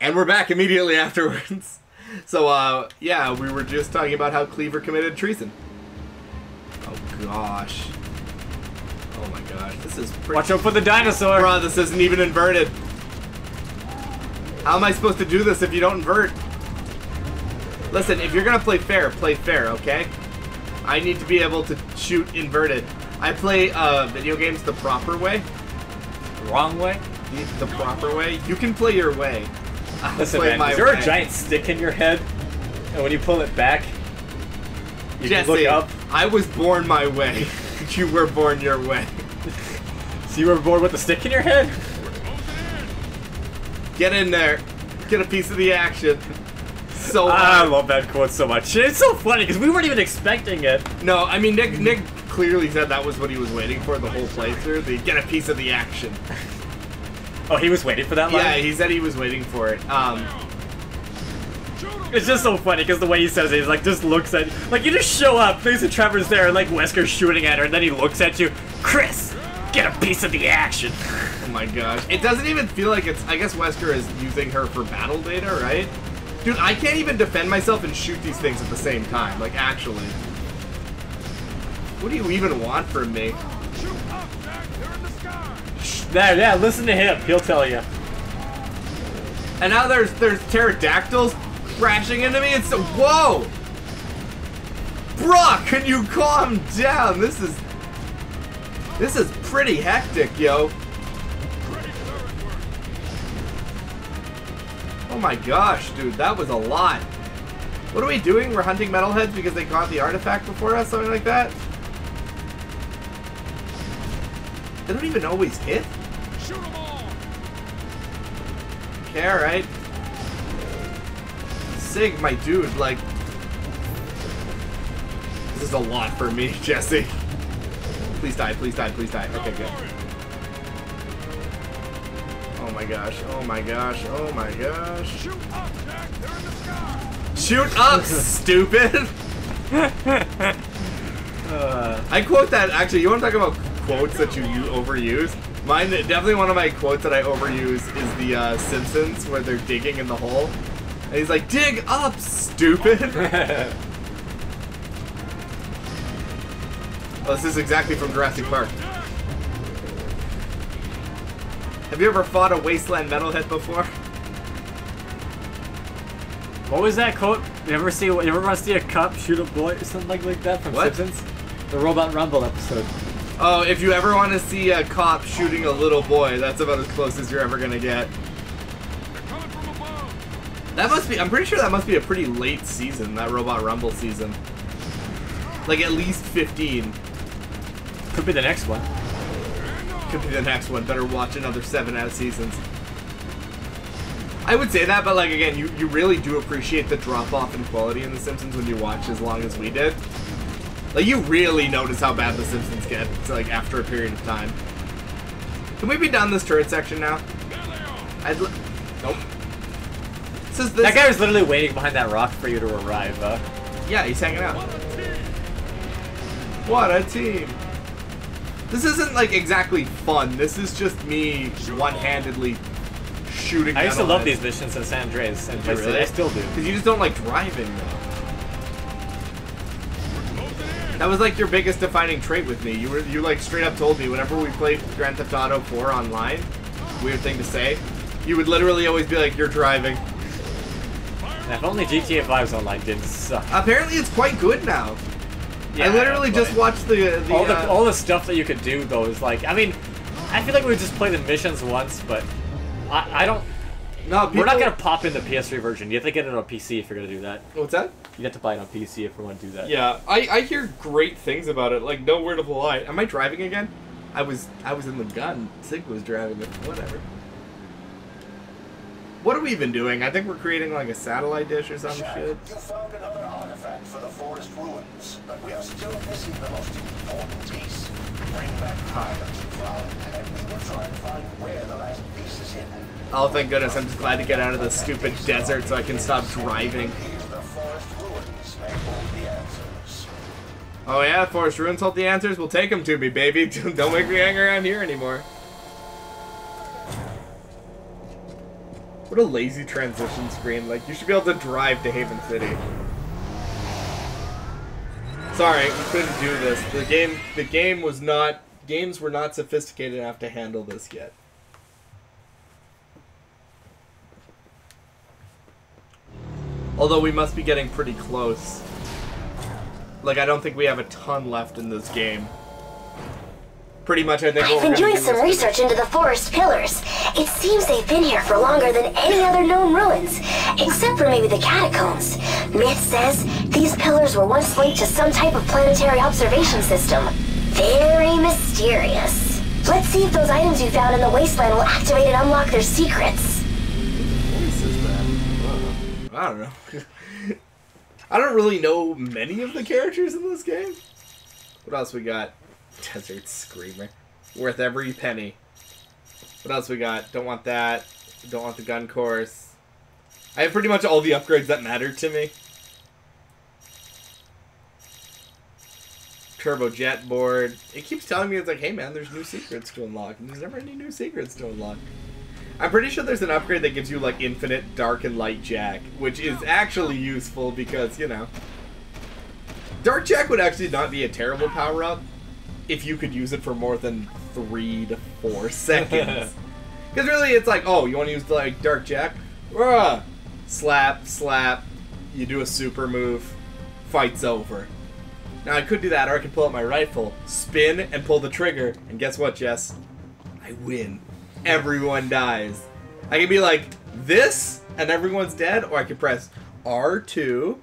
And we're back immediately afterwards. So, yeah, we were just talking about how Cleaver committed treason. Oh, gosh. Oh, my gosh. This is pretty... Watch out for the dinosaur! Bruh, this isn't even inverted. How am I supposed to do this if you don't invert? Listen, if you're gonna play fair, okay? I need to be able to shoot inverted. I play, video games the proper way. The wrong way? The proper way. You can play your way. Listen, man, is there a giant stick in your head? And when you pull it back, you Jesse, can look up? I was born my way. You were born your way. So you were born with a stick in your head? Get in there. Get a piece of the action. So I love that quote so much. It's so funny because we weren't even expecting it. No, I mean, Nick clearly said that was what he was waiting for the whole playthrough. The get a piece of the action. Oh, he was waiting for that line? Yeah, he said he was waiting for it. It's just so funny because the way he says it, he's like, just looks at you. Like, you just show up, thinks that Trevor's there, and like Wesker's shooting at her, and then he looks at you. Chris, get a piece of the action. Oh my gosh. It doesn't even feel like it's... I guess Wesker is using her for battle data, right? Dude, I can't even defend myself and shoot these things at the same time. Like, actually. What do you even want from me? Yeah, listen to him. He'll tell you. And now there's pterodactyls crashing into me. It's whoa, bruh, can you calm down? This is pretty hectic, yo. Oh my gosh, dude, that was a lot. What are we doing? We're hunting metalheads because they caught the artifact before us, something like that. They don't even always hit. Shoot them all. Okay, alright. Sig, my dude, like... This is a lot for me, Jesse. Please die, please die, please die. Okay, good. Oh my gosh, oh my gosh, oh my gosh. Shoot up, Jack. They're in the sky. Shoot up, stupid! I quote that, actually, you want to talk about quotes that you overuse? Mine, definitely one of my quotes that I overuse is the Simpsons, where they're digging in the hole. And he's like, dig up, stupid! Oh, this is exactly from Jurassic Park. Have you ever fought a wasteland metalhead before? What was that quote? You ever want to see a cop shoot a boy or something like that from What? Simpsons? The Robot Rumble episode. Oh, if you ever want to see a cop shooting a little boy, that's about as close as you're ever gonna get. They're coming from above. That must be, I'm pretty sure that must be a pretty late season, that Robot Rumble season. Like at least 15. Could be the next one. Could be the next one. Better watch another 7 out of seasons. I would say that, but like again, you really do appreciate the drop-off in quality in The Simpsons when you watch as long as we did. Like, you really notice how bad The Simpsons get, like, after a period of time. Can we be done this turret section now? Nope. This That guy was literally waiting behind that rock for you to arrive, Yeah, he's hanging out. What a team! This isn't, like, exactly fun. This is just me one-handedly shooting. I used to love these missions in San Andreas, and Really? I still do. Because you just don't like driving, though. That was like your biggest defining trait with me. You like straight up told me whenever we played Grand Theft Auto 4 online, weird thing to say, you would literally always be like, you're driving. If only GTA 5's online didn't suck. Apparently it's quite good now. Yeah, I literally just watched all the stuff that you could do though is like, I mean, I feel like we would just play the missions once, but I don't. No, we're not gonna pop in the PS3 version. You have to get it on a PC if you're gonna do that. What's that? You have to buy it on PC if we want to do that. Yeah, I hear great things about it. Like, no word of a lie. Am I driving again? I was in the gun. Sig was driving it. Whatever. What are we even doing? I think we're creating like a satellite dish or some Jack, shit. you found another artifact for the forest ruins, but we are still missing the most important piece. Bring back the pilots you found, and we will try to find where the last piece is hidden. Oh, thank goodness. I'm just glad to get out of this stupid desert so I can stop driving. Here's the forest ruins and hold the answers. Oh yeah, Forest Ruins hold the answers? Well, take them to me, baby. Don't make me hang around here anymore. What a lazy transition screen. Like, you should be able to drive to Haven City. Sorry, we couldn't do this. The game was not... Games were not sophisticated enough to handle this yet. Although we must be getting pretty close. Like, I don't think we have a ton left in this game. Pretty much, I think I've been doing some is research into the forest pillars. It seems they've been here for longer than any other known ruins, except for maybe the catacombs. Myth says these pillars were once linked to some type of planetary observation system. Very mysterious. Let's see if those items you found in the wasteland will activate and unlock their secrets. What is that? I don't know. I don't really know many of the characters in this game. What else we got? Desert Screamer. Worth every penny. What else we got? Don't want that. Don't want the gun course. I have pretty much all the upgrades that matter to me. Turbo jet board. It keeps telling me, it's like, hey man, there's new secrets to unlock. And there's never any new secrets to unlock. I'm pretty sure there's an upgrade that gives you, like, infinite dark and light jack. Which is actually useful because, you know. Dark jack would actually not be a terrible power-up if you could use it for more than 3 to 4 seconds. Because really, it's like, oh, you want to use, like, dark jack? Slap, slap. You do a super move. Fight's over. Now, I could do that, or I could pull out my rifle, spin, and pull the trigger. And guess what, Jess? I win. Everyone dies. I can be like, this, and everyone's dead, or I can press R2,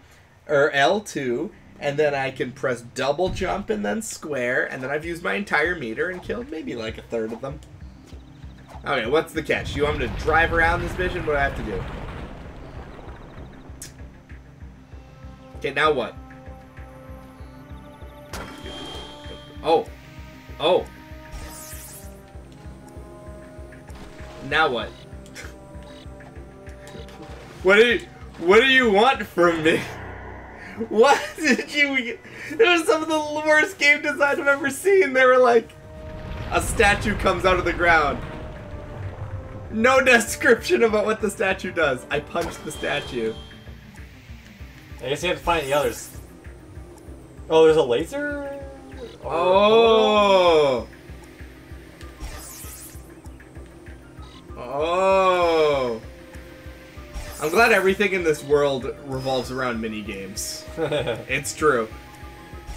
or L2, and then I can press double jump and then square, and then I've used my entire meter and killed maybe like a third of them. Okay, what's the catch? You want me to drive around this mission? What do I have to do? Okay, now what? Oh. Oh. Now what? What do you want from me? What did you... It was some of the worst game design I've ever seen. They were like, a statue comes out of the ground. No description about what the statue does. I punched the statue. I guess you have to find the others. Oh, there's a laser? Oh. Oh. I'm glad everything in this world revolves around mini games. It's true.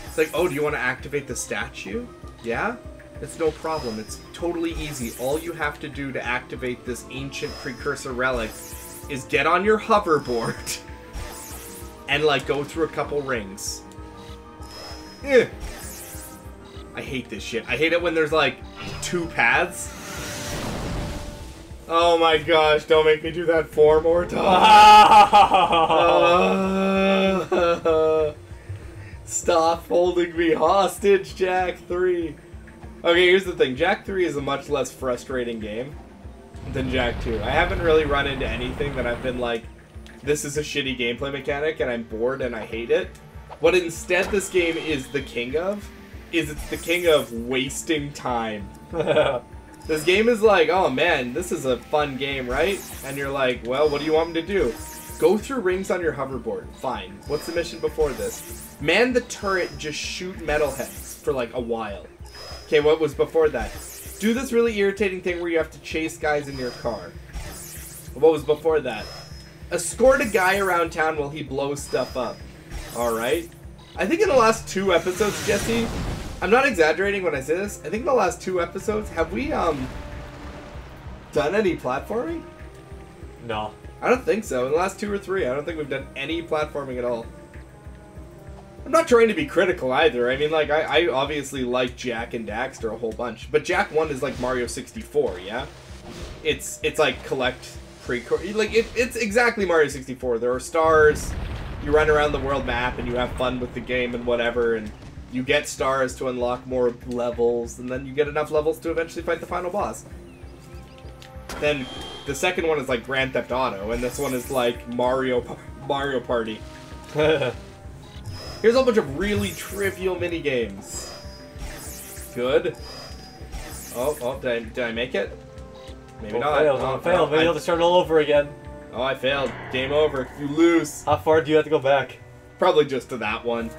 It's like, oh, do you want to activate the statue? Yeah? It's no problem. It's totally easy. All you have to do to activate this ancient precursor relic is get on your hoverboard and, like, go through a couple rings. Eh. I hate this shit. I hate it when there's, like, 2 paths. Oh my gosh, don't make me do that 4 more times. Stop holding me hostage, Jak 3. Okay, here's the thing. Jak 3 is a much less frustrating game than Jak 2. I haven't really run into anything that I've been like, this is a shitty gameplay mechanic and I'm bored and I hate it. What instead this game is the king of, is it's the king of wasting time. This game is like, oh man, this is a fun game, right? And you're like, well, what do you want me to do? Go through rings on your hoverboard. Fine. What's the mission before this? Man the turret, just shoot metalheads for like a while. Okay, what was before that? Do this really irritating thing where you have to chase guys in your car. What was before that? Escort a guy around town while he blows stuff up. Alright. I think in the last 2 episodes, Jesse, I'm not exaggerating when I say this, I think in the last 2 episodes, have we, done any platforming? No. I don't think so. In the last 2 or 3, I don't think we've done any platforming at all. I'm not trying to be critical either. I mean, like, I obviously like Jak and Daxter a whole bunch. But Jak 1 is like Mario 64, yeah? It's like collect like, it's exactly Mario 64. There are stars, you run around the world map, and you have fun with the game and whatever, and you get stars to unlock more levels, and then you get enough levels to eventually fight the final boss. Then the second one is like Grand Theft Auto, and this one is like Mario Party. Here's a whole bunch of really trivial mini games. Good. Oh, did I make it? Maybe not. Don't fail. Maybe you'll have to start all over again. Oh, I failed. Game over. You lose. How far do you have to go back? Probably just to that one.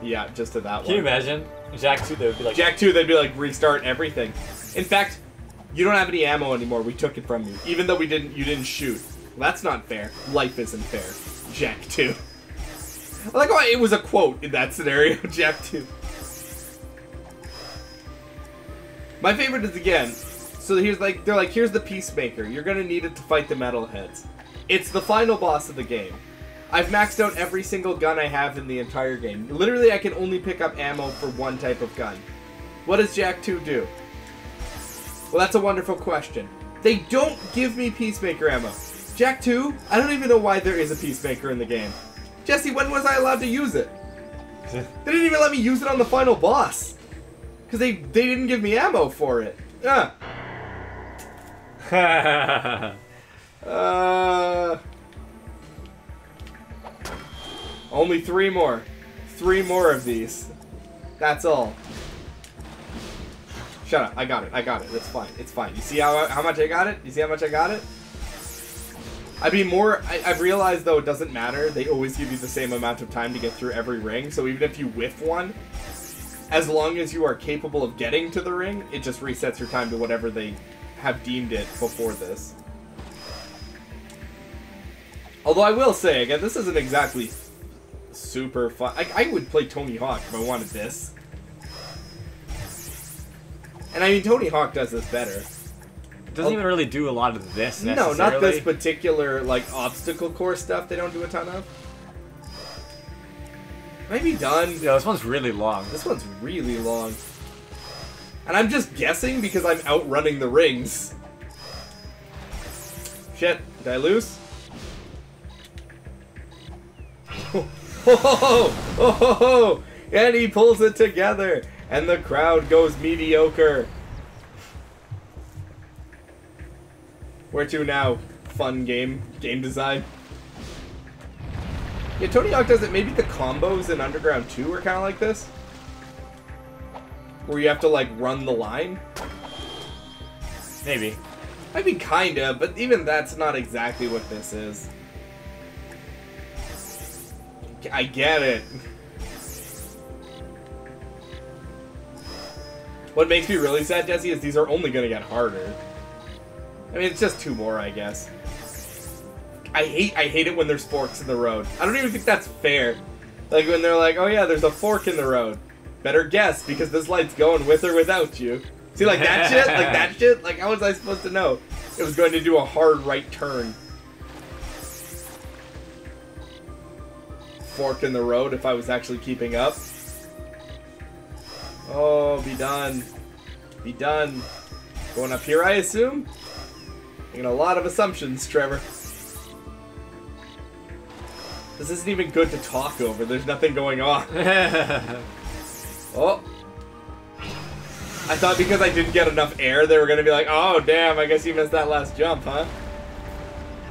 Yeah, just to that one. Can you imagine? Jak 2, they would be like... Jak 2, they'd be like, restart everything. In fact, you don't have any ammo anymore. We took it from you. Even though you didn't shoot. Well, that's not fair. Life isn't fair. Jak 2. I like how it was a quote in that scenario. Jak 2. My favorite is, again, so here's like, they're like, here's the Peacemaker. You're gonna need it to fight the Metalheads. It's the final boss of the game. I've maxed out every single gun I have in the entire game. Literally, I can only pick up ammo for one type of gun. What does Jak 2 do? Well, that's a wonderful question. They don't give me Peacemaker ammo. Jak 2, I don't even know why there is a Peacemaker in the game. Jesse, when was I allowed to use it? They didn't even let me use it on the final boss. Because they didn't give me ammo for it. Only 3 more. 3 more of these. That's all. Shut up. I got it. I got it. It's fine. It's fine. You see how much I got it? You see how much I got it? I've realized, though, it doesn't matter. They always give you the same amount of time to get through every ring. So even if you whiff one, as long as you are capable of getting to the ring, it just resets your time to whatever they have deemed it before this. Although I will say, again, this isn't exactly super fun. I would play Tony Hawk if I wanted this. And I mean, Tony Hawk does this better. It doesn't even really do a lot of this, necessarily. No, not this particular, like, obstacle course stuff they don't do a ton of. Might be done. Yeah, this one's really long. This one's really long. And I'm just guessing because I'm outrunning the rings. Shit, did I lose? Oh, and he pulls it together, and the crowd goes mediocre. Where to now? Fun game design. Yeah, Tony Hawk does it. Maybe the combos in Underground 2 are kind of like this, where you have to like run the line. Maybe. I mean, kinda, but even that's not exactly what this is. I get it. What makes me really sad, Jesse, is these are only gonna get harder. I mean, it's just 2 more, I guess. I hate it when there's forks in the road. I don't even think that's fair. Like when they're like, oh yeah, there's a fork in the road. Better guess, because this light's going with or without you. See, like that shit? Like that shit? Like, how was I supposed to know it was going to do a hard right turn? Fork in the road if I was actually keeping up. Oh, be done. Be done. Going up here, I assume? Making a lot of assumptions, Trevor. This isn't even good to talk over. There's nothing going on. Oh. I thought because I didn't get enough air, they were going to be like, oh, damn, I guess you missed that last jump, huh?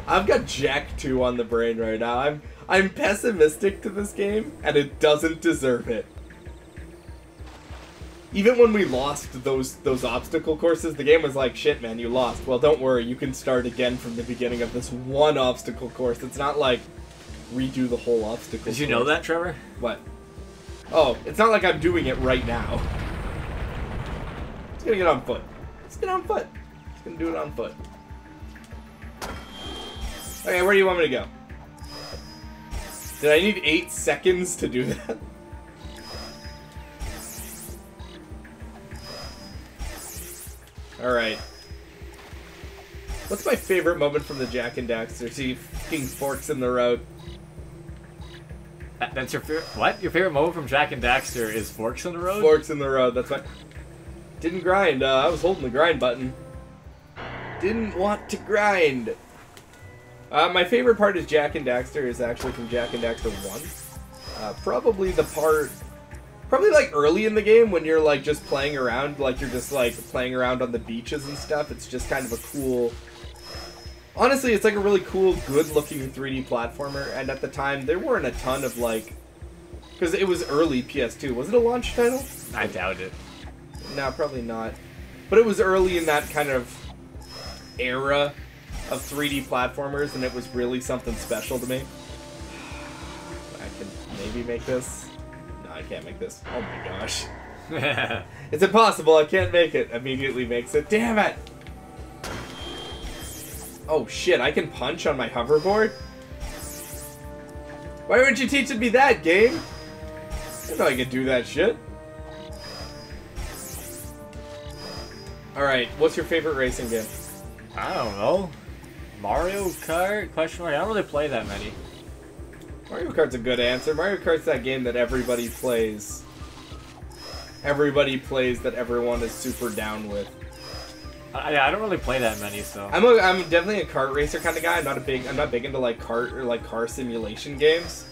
I've got Jak 2 on the brain right now. I'm pessimistic to this game, and it doesn't deserve it. Even when we lost those obstacle courses, the game was like, shit, man, you lost. Well, don't worry, you can start again from the beginning of this one obstacle course. It's not like redo the whole obstacle course. Did you know that, Trevor? What? Oh, it's not like I'm doing it right now. Just gonna get on foot. Just get on foot. Just gonna do it on foot. Okay, where do you want me to go? Did I need 8 seconds to do that? Alright. What's my favorite moment from the Jak and Daxter? See fucking forks in the road. That's your favorite? What? Your favorite moment from Jak and Daxter is forks in the road? Forks in the road, that's right. Didn't grind, I was holding the grind button. Didn't want to grind. My favorite part is Jak and Daxter is actually from Jak and Daxter 1. Probably the part... Probably like early in the game when you're like just playing around, like you're just like playing around on the beaches and stuff. It's just kind of a cool... Honestly, it's like a really cool, good-looking 3D platformer, and at the time, there weren't a ton of, like... Because it was early PS2. Was it a launch title? I doubt it. No, probably not. But it was early in that kind of era of 3D platformers, and it was really something special to me. I can maybe make this. No, I can't make this. Oh my gosh. It's impossible. I can't make it. Immediately makes it. Damn it. Oh shit, I can punch on my hoverboard? Why weren't you teaching me that, game? I didn't know I could do that shit. Alright, what's your favorite racing game? I don't know. Mario Kart? Question mark. I don't really play that many. Mario Kart's a good answer. Mario Kart's that game that everybody plays. Everybody plays that everyone is super down with. Yeah, I don't really play that many, so. I'm definitely a kart racer kind of guy. I'm not big into like kart or like car simulation games.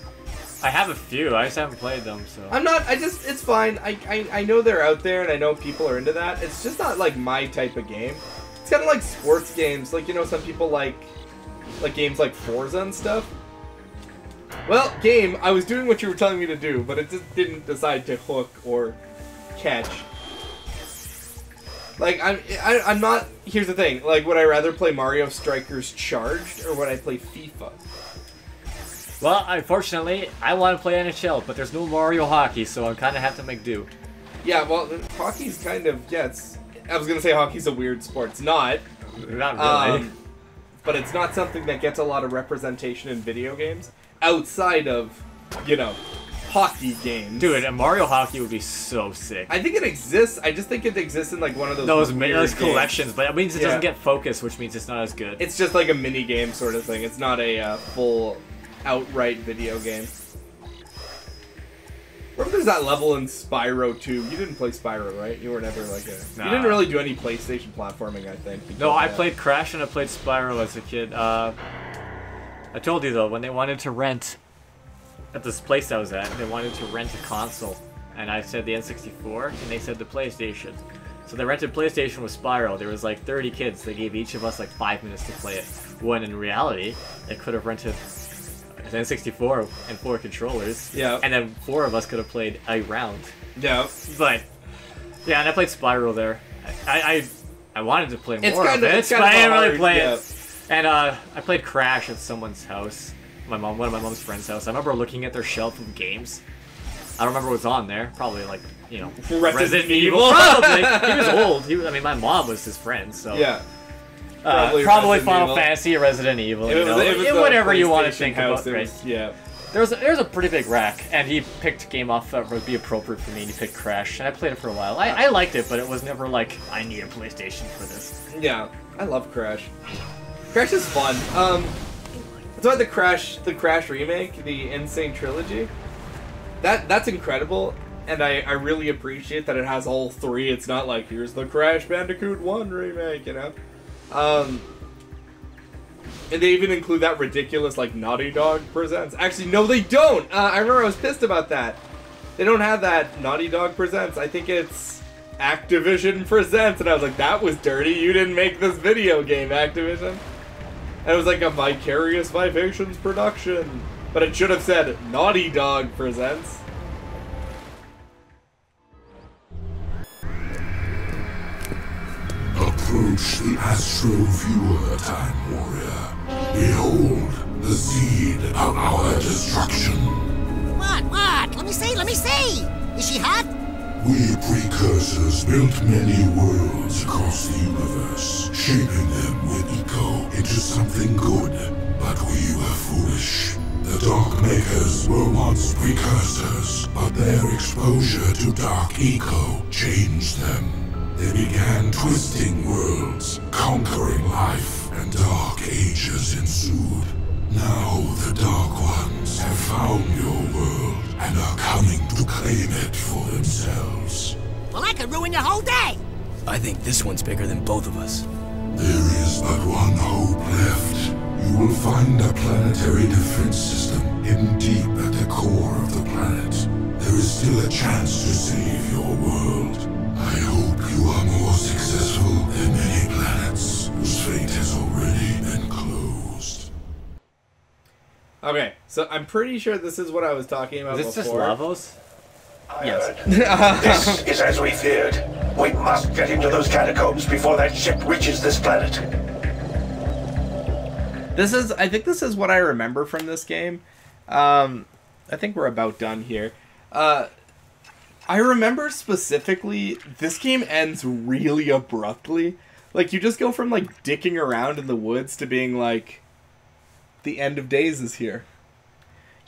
I have a few. I just haven't played them, so. It's fine. I know they're out there and I know people are into that. It's just not like my type of game. It's kind of like sports games. Like, you know, some people like games like Forza and stuff. Well, game, I was doing what you were telling me to do, but it just didn't decide to hook or catch. Like, I'm not... Here's the thing. Like, would I rather play Mario Strikers Charged, or would I play FIFA? Well, unfortunately, I want to play NHL, but there's no Mario Hockey, so I kind of have to make do. Yeah, well, hockey's kind of... Yeah, it's... I was gonna say hockey's a weird sport. It's not. Not really. But it's not something that gets a lot of representation in video games. Outside of, you know, hockey games. Dude, a Mario Hockey would be so sick. I think it exists. I just think it exists in like one of those those collections, but it means it doesn't get focus, which means it's not as good. It's just like a mini game sort of thing. It's not a full, outright video game. Remember there's that level in Spyro 2. You didn't play Spyro, right? You were never like a... Nah. You didn't really do any PlayStation platforming, I think. No, I played Crash and I played Spyro as a kid. I told you though, when they wanted to rent at this place I was at, they wanted to rent a console, and I said the N64, and they said the PlayStation. So they rented PlayStation with Spyro. There was like 30 kids. They gave each of us like 5 minutes to play it. When in reality, they could have rented an N64 and 4 controllers. Yeah. And then 4 of us could have played a round. Yeah. But yeah, and I played Spyro there. I wanted to play more of it, but I didn't really play it. And I played Crash at someone's house, one of my mom's friend's house. I remember looking at their shelf of games. I don't remember what's on there. Probably like, you know, Resident Evil. Probably. He was old. I mean, my mom was his friend, so. Yeah. Probably Final Fantasy or Resident Evil. Whatever you want to think about, right? Yeah. There's a pretty big rack, and he picked a game off that would be appropriate for me, and he picked Crash, and I played it for a while. I liked it, but it was never like, I need a PlayStation for this. Yeah, I love Crash. Crash is fun. That's why the Crash remake, the Insane Trilogy, that's incredible, and I really appreciate that it has all 3. It's not like, here's the Crash Bandicoot 1 remake, you know? And they even include that ridiculous, like, Naughty Dog Presents. Actually, no, they don't! I remember I was pissed about that. They don't have that Naughty Dog Presents. I think it's Activision Presents, and I was like, that was dirty. You didn't make this video game, Activision. And it was like a Vicarious Vivations production. But it should have said Naughty Dog Presents. Approach the Astro Viewer, Time Warrior. Behold the seed of our destruction. What? Let me see! Is she hot? We precursors built many worlds across the universe, shaping them with Eco into something good. But we were foolish. The Dark Makers were once precursors, but their exposure to Dark Eco changed them. They began twisting worlds, conquering life, and dark ages ensued. Now the Dark Ones have found your world and are coming to claim it for themselves. Well, I could ruin your whole day! I think this one's bigger than both of us. There is but one hope left. You will find a planetary defense system hidden deep at the core of the planet. There is still a chance to save your world. I hope you are more successful than many planets whose fate has already been closed. Okay, so I'm pretty sure this is what I was talking about Is this before. just Lavos? Yes. This is as we feared. We must get into those catacombs before that ship reaches this planet. I think this is what I remember from this game. I think we're about done here. I remember specifically, this game ends really abruptly. Like, you just go from, like, dicking around in the woods to being like, the end of days is here.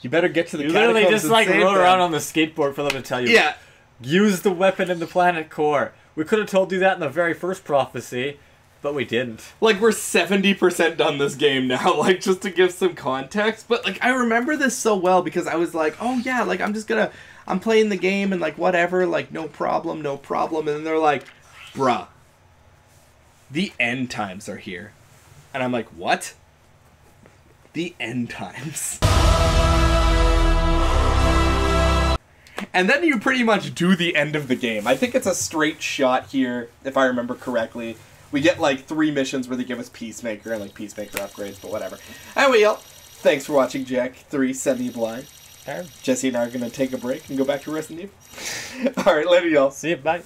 You better get to the catacombs. You literally just, and like, save rode them. around on the skateboard for them to tell you. Yeah. Use the weapon in the planet core. We could have told you that in the very first prophecy, but we didn't. Like, we're 70% done this game now, like, just to give some context. But, like, I remember this so well because I was like, oh, yeah, like, I'm playing the game and, like, whatever, like, no problem. And then they're like, bruh, the end times are here. And I'm like, what? The end times. And then you pretty much do the end of the game. I think it's a straight shot here, if I remember correctly. We get, like, 3 missions where they give us Peacemaker and, like, Peacemaker upgrades, but whatever. Anyway, y'all, thanks for watching Jack 3 Semi-Blind. Jesse and I are going to take a break and go back to Resident Evil. Alright, later, y'all. See you, bye.